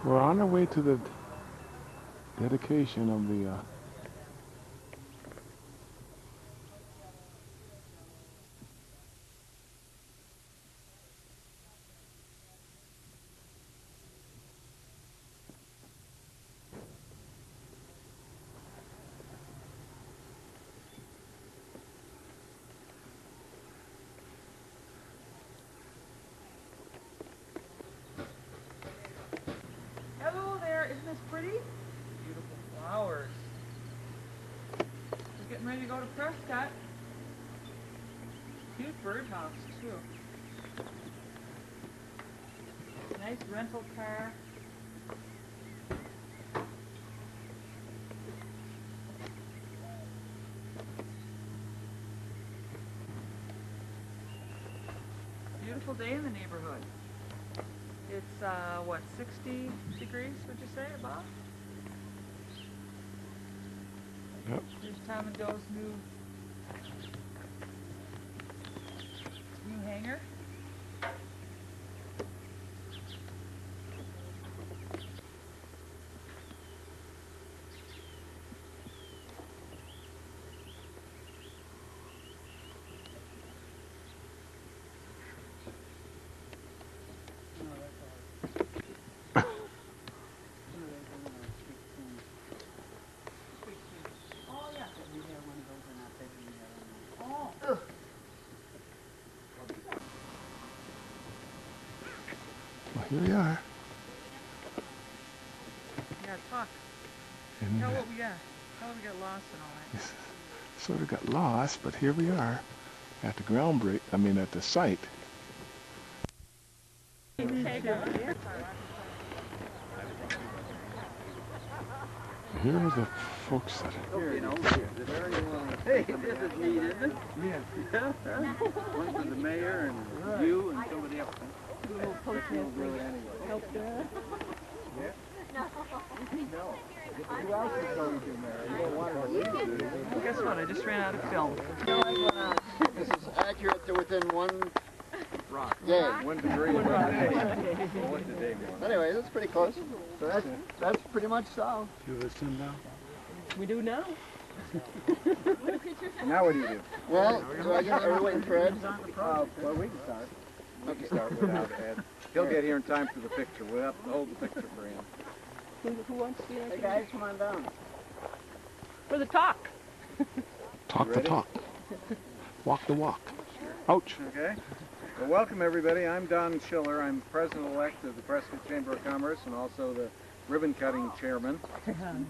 We're on our way to the dedication of the Hello there, isn't this pretty? Beautiful flowers. We're getting ready to go to Prescott. Cute birdhouse too. Nice rental car. Beautiful day in the neighborhood. It's, what, 60 degrees, would you say, about? Yep. Here's Tom and Doe's new hangar. well, here we are. Yeah, talk. And Tell what we got. How we got lost and all that. sort of got lost, but here we are at the ground break. I mean, at the site. Here are the folks that Hey, this is neat, isn't it? Yeah. One for the mayor and you and somebody else. Help there. Yeah? No. Who else is going to mayor? You don't want to leave. Well, guess what? I just ran out of film. This is accurate to within one day. 1 degree. Anyway, that's pretty close. So that's pretty much solved. You listen now? We do now. Now what do you do? Well, are we waiting for Ed? Well, we can start. We can start without Ed. He'll get here in time for the picture. We'll have to hold the picture for him. Who wants to be next? Hey guys, come on down. For the talk. talk the talk, walk the walk. Ouch. Okay. Well, welcome everybody. I'm Don Schiller. I'm president-elect of the Prescott Chamber of Commerce and also the ribbon-cutting chairman. And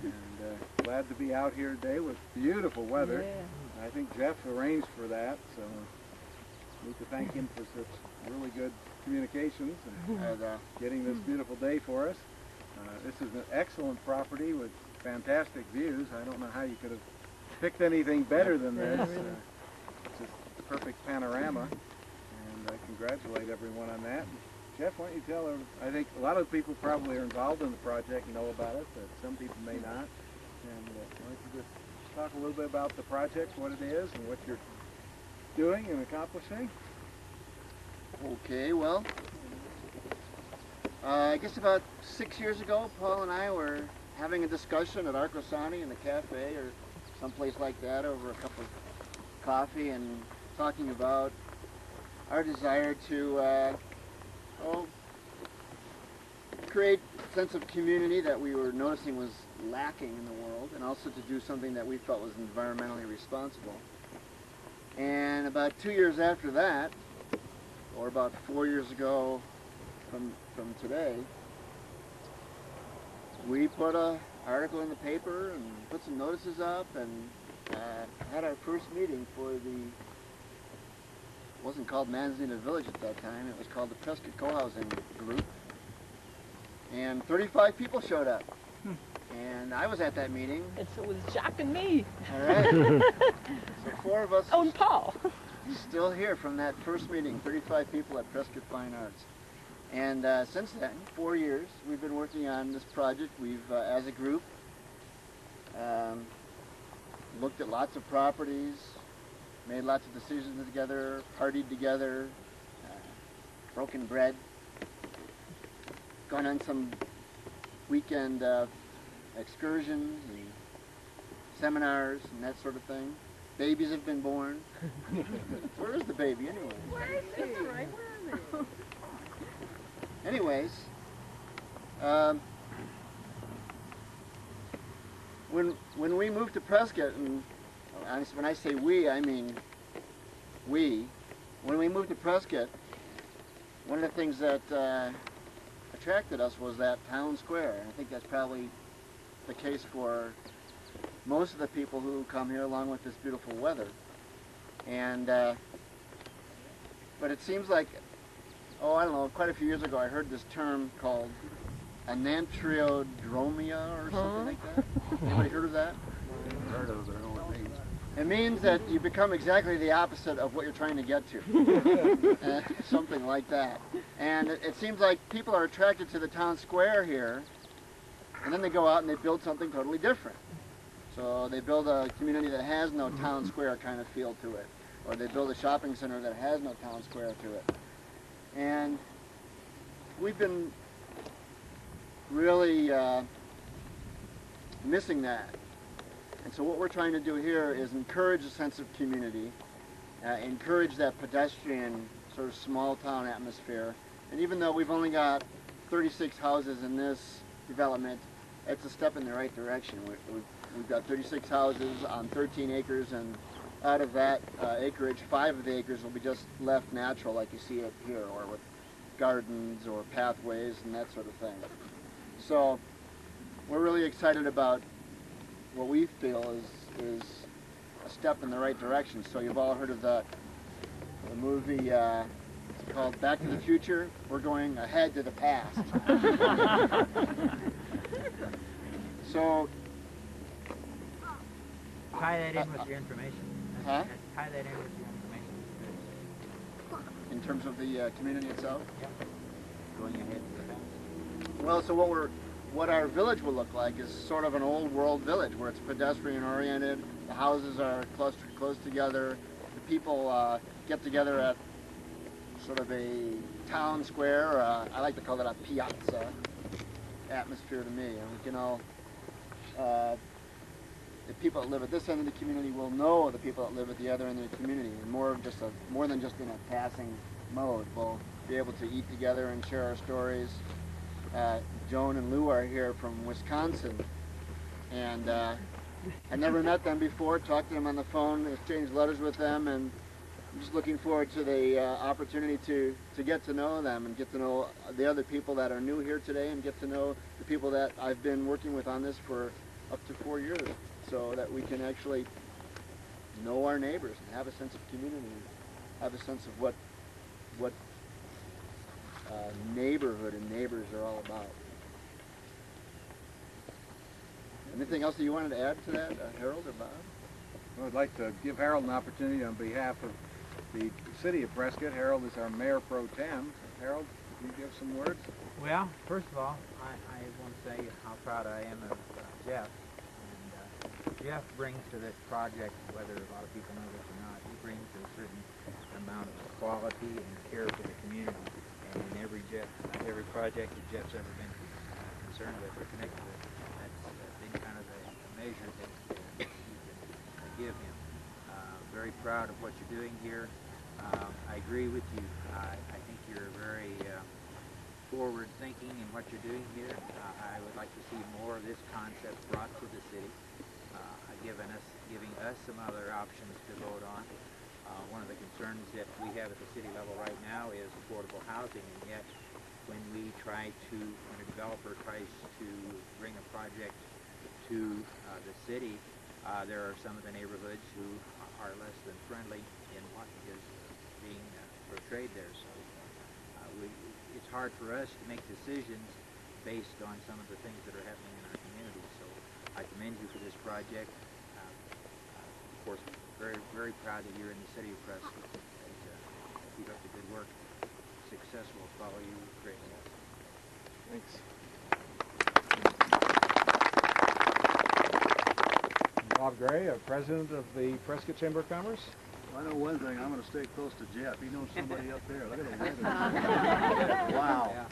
glad to be out here today with beautiful weather. Yeah. I think Jeff arranged for that, so I need to thank him for such really good communications and getting this beautiful day for us. This is an excellent property with fantastic views. I don't know how you could have picked anything better than this. It's just a perfect panorama, and I congratulate everyone on that. Jeff, why don't you tell her, I think a lot of people probably are involved in the project and know about it, but some people may not. And why don't you just talk a little bit about the project, what it is, and what you're doing and accomplishing? Okay, well, I guess about 6 years ago, Paul and I were having a discussion at Arcosani in the cafe or someplace like that over a cup of coffee and talking about our desire to create a sense of community that we were noticing was lacking in the world, and also to do something that we felt was environmentally responsible. And about 2 years after that, or about 4 years ago from today, we put an article in the paper and put some notices up and had our first meeting for the, it wasn't called Manzanita Village at that time, it was called the Prescott Cohousing Group. And 35 people showed up. And I was at that meeting. It was Jacques and me. All right. So 4 of us Oh, and Paul. still here from that first meeting, 35 people at Prescott Fine Arts. And since then, 4 years, we've been working on this project. We've, as a group, looked at lots of properties, made lots of decisions together, partied together, broken bread, gone on some weekend excursions and seminars and that sort of thing. Babies have been born. Where is the baby anyway? Where is she? Right, where are they? Anyways, when we moved to Prescott, and when I say we, I mean we. When we moved to Prescott, one of the things that attracted us was that town square. And I think that's probably the case for most of the people who come here, along with this beautiful weather. And but it seems like, oh, I don't know, quite a few years ago I heard this term called anantriodromia or something like that. Anybody heard of that? Heard of their own names. It means that you become exactly the opposite of what you're trying to get to. Something like that. And it seems like people are attracted to the town square here, and then they go out and they build something totally different. So they build a community that has no town square kind of feel to it, or they build a shopping center that has no town square to it. And we've been really missing that. And so what we're trying to do here is encourage a sense of community, encourage that pedestrian sort of small town atmosphere. And even though we've only got 36 houses in this development, it's a step in the right direction. We've got 36 houses on 13 acres, and out of that acreage, 5 of the acres will be just left natural like you see it here, or with gardens or pathways and that sort of thing. So we're really excited about what we feel is a step in the right direction. So you've all heard of the movie it's called Back to the Future. We're going ahead to the past. So tie that in with your information. Huh? Tie that in with your information. in terms of the community itself? Yep. Going ahead to the past. Well, so what our village will look like is sort of an old world village where it's pedestrian oriented, the houses are clustered close together, the people get together at sort of a town square, I like to call that a piazza atmosphere to me, and we can all, the people that live at this end of the community will know the people that live at the other end of the community, and more than just in a passing mode. We'll be able to eat together and share our stories. Joan and Lou are here from Wisconsin, and I never met them before, talked to them on the phone, exchanged letters with them, and I'm just looking forward to the opportunity to get to know them and get to know the other people that are new here today, and get to know the people that I've been working with on this for up to 4 years, so that we can actually know our neighbors and have a sense of community, and have a sense of what neighborhood and neighbors are all about. Anything else that you wanted to add to that, Harold or Bob? Well, I'd like to give Harold an opportunity on behalf of the city of Prescott. Harold is our mayor pro tem. Harold, can you give some words? Well, first of all, I want to say how proud I am of Jeff. And Jeff brings to this project, whether a lot of people know this or not, he brings a certain amount of quality and care for the community. And in every project that Jeff's ever been concerned with or connected with, that's been kind of the measure that you can give him. Very proud of what you're doing here. I agree with you. I think you're very forward thinking in what you're doing here. I would like to see more of this concept brought to the city, giving us some other options to vote on. One of the concerns that we have at the city level right now is affordable housing, and yet when a developer tries to bring a project to the city, there are some of the neighborhoods who are less than friendly in what is being portrayed there. So it's hard for us to make decisions based on some of the things that are happening in our community. So I commend you for this project. Of course, very, very proud that you're in the city of Prescott. Keep up the good work. Success will follow you greatly. Thanks. Bob Gray, president of the Prescott Chamber of Commerce. I know one thing, I'm going to stay close to Jeff. He knows somebody up there. Look at the weather. Wow.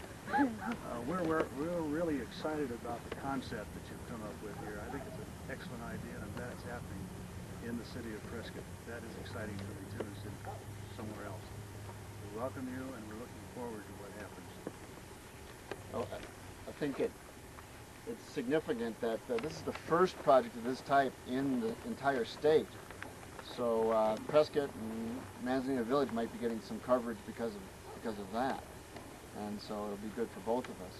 We're really excited about the concept that you've come up with here. I think it's an excellent idea, and I'm glad it's happening in the city of Prescott. That is exciting for me too, as in somewhere else. We welcome you, and we're looking forward to what happens. Well, I think it's significant that this is the first project of this type in the entire state. So Prescott and Manzanita Village might be getting some coverage because of that, and so it'll be good for both of us.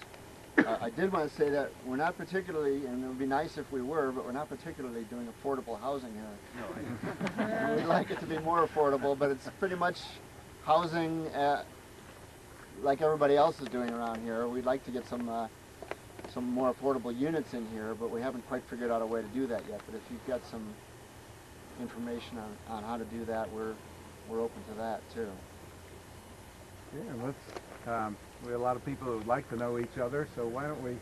I did want to say that we're not particularly, and it would be nice if we were, but we're not particularly doing affordable housing here. No. We'd like it to be more affordable, but it's pretty much housing like everybody else is doing around here. We'd like to get some more affordable units in here, but we haven't quite figured out a way to do that yet. But if you've got some information on how to do that, we're open to that too. Yeah, let's. We have a lot of people who would like to know each other, so why don't we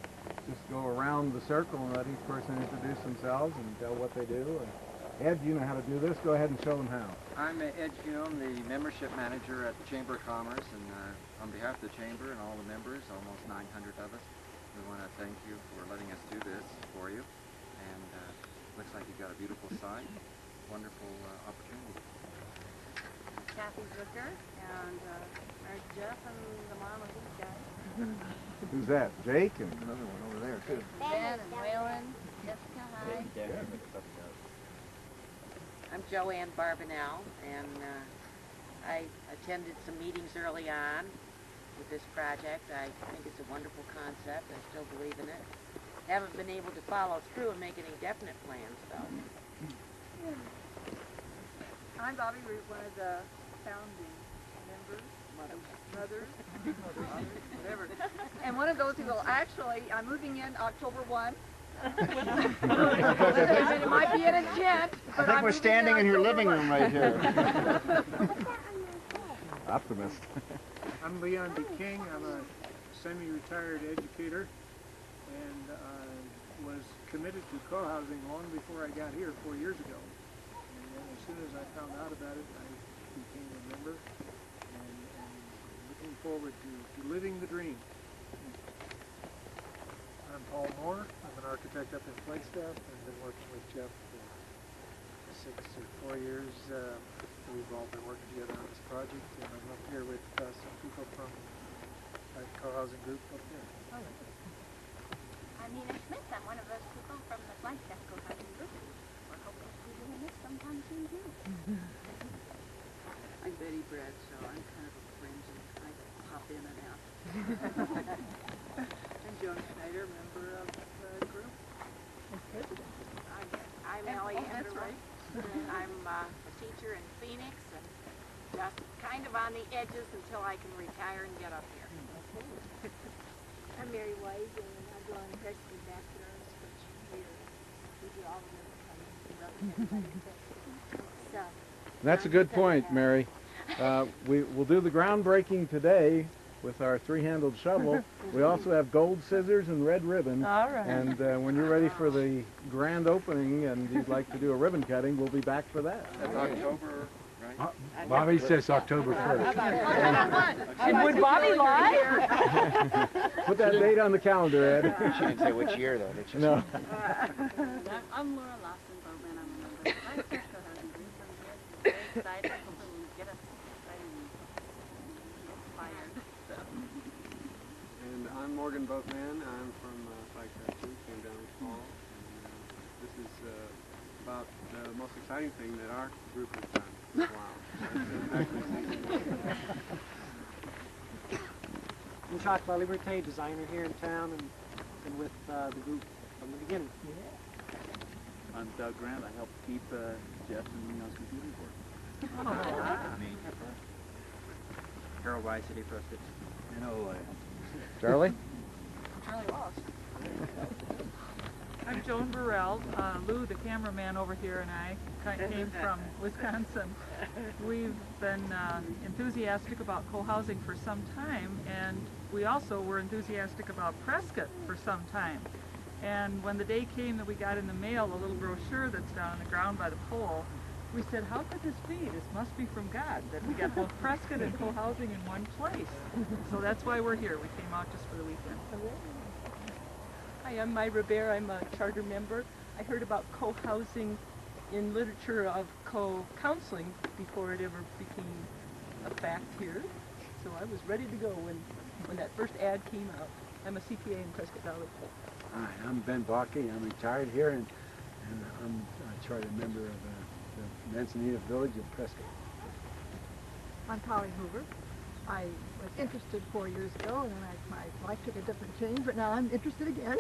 just go around the circle and let each person introduce themselves and tell what they do. And Ed, you know how to do this. Go ahead and show them how. I'm Ed Hume, the membership manager at the Chamber of Commerce, and on behalf of the Chamber and all the members, almost 900 of us, we want to thank you for letting us do this for you. And looks like you've got a beautiful site, wonderful opportunity. Kathy Zucker, and married Jeff, and the mom of these guys. Who's that? Jake? And Another one over there too. Ben and Waylon, Jessica, hi. I'm Joanne Barbanel, and I attended some meetings early on with this project. I think it's a wonderful concept. I still believe in it. Haven't been able to follow through and make any definite plans, though. I'm Bobby Root, one of the founding members, mothers, whatever. And one of those who will actually, I'm moving in October 1. It might be in a tent, but I think we're standing in your living room right here. optimist. I'm Leon D. King. I'm a semi-retired educator and was committed to co-housing long before I got here 4 years ago. And then as soon as I found out about it, I became a member and looking forward to living the dream. I'm Paul Moore. I'm an architect up in Flagstaff. I've been working with Jeff for 6 or 4 years. We've all been working together on this project, and I'm up here with some people from the co-housing group up there. I'm Nina Smith. I'm one of those people from the Flagstaff co-housing group. We're hoping to be doing this sometime soon too. I'm Betty Bradshaw. I'm kind of a fringe, and I pop in and out. I'm Joan Schneider, member of the group. I'm Ellie that's Anderson. right. I'm a teacher in Phoenix and just kind of on the edges until I can retire and get up here. I'm Mary White, and I go on Preston Ambassadors, which we do all of them. So, That's a good point, Mary. We will do the groundbreaking today with our three-handled shovel. We also have gold scissors and red ribbon. All right. And when you're ready for the grand opening and you'd like to do a ribbon cutting, we'll be back for that. That's October, right? Bobby says October 1st. And would Bobby lie? Put that date on the calendar, Ed. She didn't say which year, though, did she? No. I'm Laura Lawson Bowman. I'm a member of the Flagstaff co-housing group. I'm very excited. Hopefully we'll get us excited and get fired. So. And I'm Morgan Boatman. I'm from Flagstaff too, came down this fall. And this is about the most exciting thing that our group has done in a while. I'm Jacques Liberté, designer here in town, and been with the group from the beginning. I'm Doug Grant. I help keep Jeff and me on computer board. Harold Rice, City Prescott. Charlie? Charlie Walsh. I'm Joan Burrell. Lou, the cameraman over here, and I came from Wisconsin. We've been enthusiastic about co-housing for some time, and we also were enthusiastic about Prescott for some time. And when the day came that we got in the mail a little brochure that's down on the ground by the pole, we said, how could this be? This must be from God, that we got both Prescott and co-housing in one place. So that's why we're here. We came out just for the weekend. Hi, I'm Myra Bear. I'm a charter member. I heard about co-housing in literature of co-counseling before it ever became a fact here. So I was ready to go when that first ad came out. I'm a CPA in Prescott Valley. Hi, I'm Ben Bakke. I'm retired here, and I'm a charter member of the Manzanita Village of Prescott. I'm Polly Hoover. I was interested 4 years ago, and then my life took a different change, but now I'm interested again.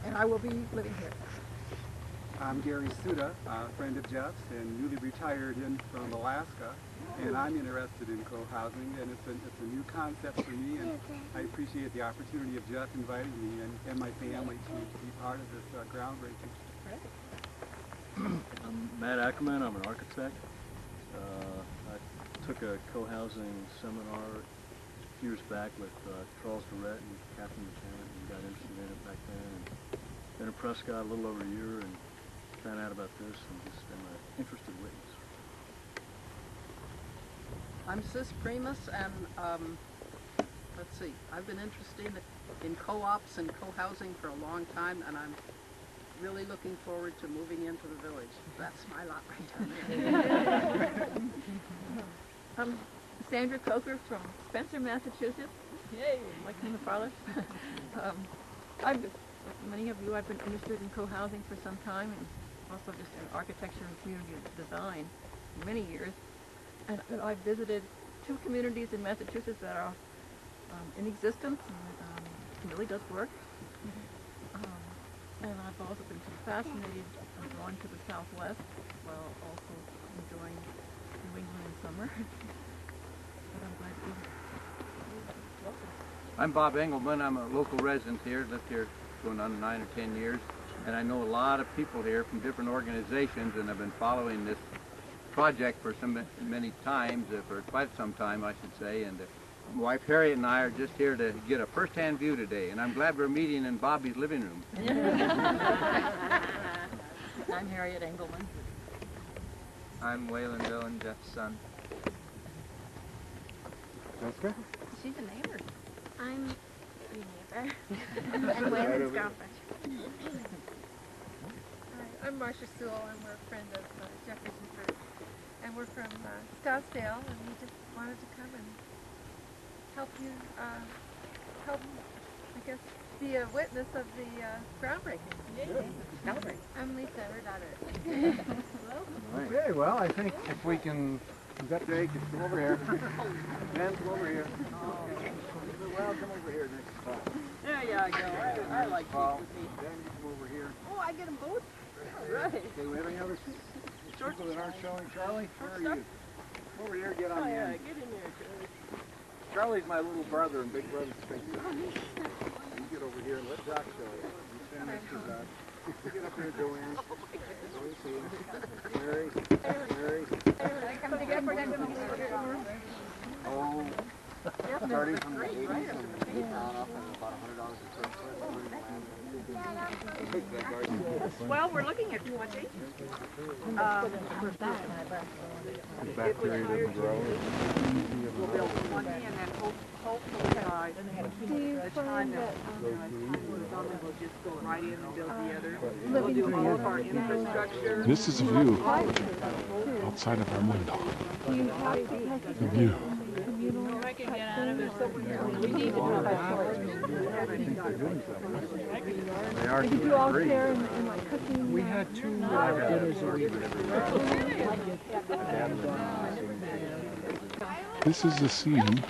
And I will be living here. I'm Gary Suda, a friend of Jeff's and newly retired in from Alaska, and I'm interested in co-housing, and it's a new concept for me, and I appreciate the opportunity of Jeff inviting me and my family to be part of this groundbreaking. I'm Matt Ackerman. I'm an architect. I took a co-housing seminar a few years back with Charles Durrett and Catherine McCann, and got interested in it back then. And been in Prescott a little over a year and found out about this and just am an interested witness. I'm Sis Primus, and let's see, I've been interested in co-ops and co-housing for a long time, and I'm really looking forward to moving into the village. That's my lot right down there. I'm Sandra Coker from Spencer, Massachusetts. Yay, like my father. Like many of you, I've been interested in co-housing for some time, and also just in architecture and community design for many years. And I've visited 2 communities in Massachusetts that are in existence, and it really does work. And I've also been fascinated and drawn to the Southwest, while also enjoying New England in summer. But I'm glad to be here. I'm Bob Engelman. I'm a local resident here, lived here going on 9 or 10 years, and I know a lot of people here from different organizations, and I've been following this project for many times, for quite some time, I should say, and my wife Harriet and I are just here to get a first-hand view today, and I'm glad we're meeting in Bobby's living room. I'm Harriet Engelman. I'm Waylon Dillon, Jeff's son. Jessica? She's a neighbor. I'm a neighbor. And Waylon's girlfriend. Hi, I'm Marcia Sewell, and we're a friend of Jefferson Fruit. And we're from Scottsdale, and we just wanted to come and help you, help, I guess, be a witness of the groundbreaking. Celebrate. I'm Lisa, her daughter. Okay, well, I think if we can, is that Jake? Come over here. Ben, come over here. Well, come over here next spot. There you go. I like Paul, Ben, you come over here. Oh, I get them both? All right. Okay, we have any other people that aren't showing? Charlie, where are you? Come over here, get on the end. Get in there, Charlie. Charlie's my little brother and big brother's big brother. You get over here and let Doc show you. You stand next to Doc. Get up here, Joanne. Mary, Mary. Oh, starting from the 80s and up and about $100 a foot. Well, we're looking at 20. Bacteria doesn't grow. We'll build 20 and then hopefully by the time that moves on, we'll just go right in and build the other. We'll do all of our infrastructure. This is a view outside of our window. The view. I can get out of it. We need to They are Did you all share in like cooking? We had 2 dinners a week. This is the scene.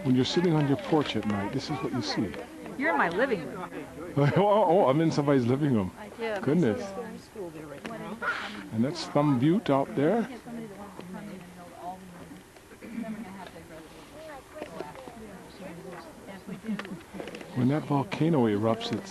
When you're sitting on your porch at night, this is what you see. You're in my living room. Oh, I'm in somebody's living room. Yeah. Goodness. And that's Thumb Butte out there. When that volcano erupts, it's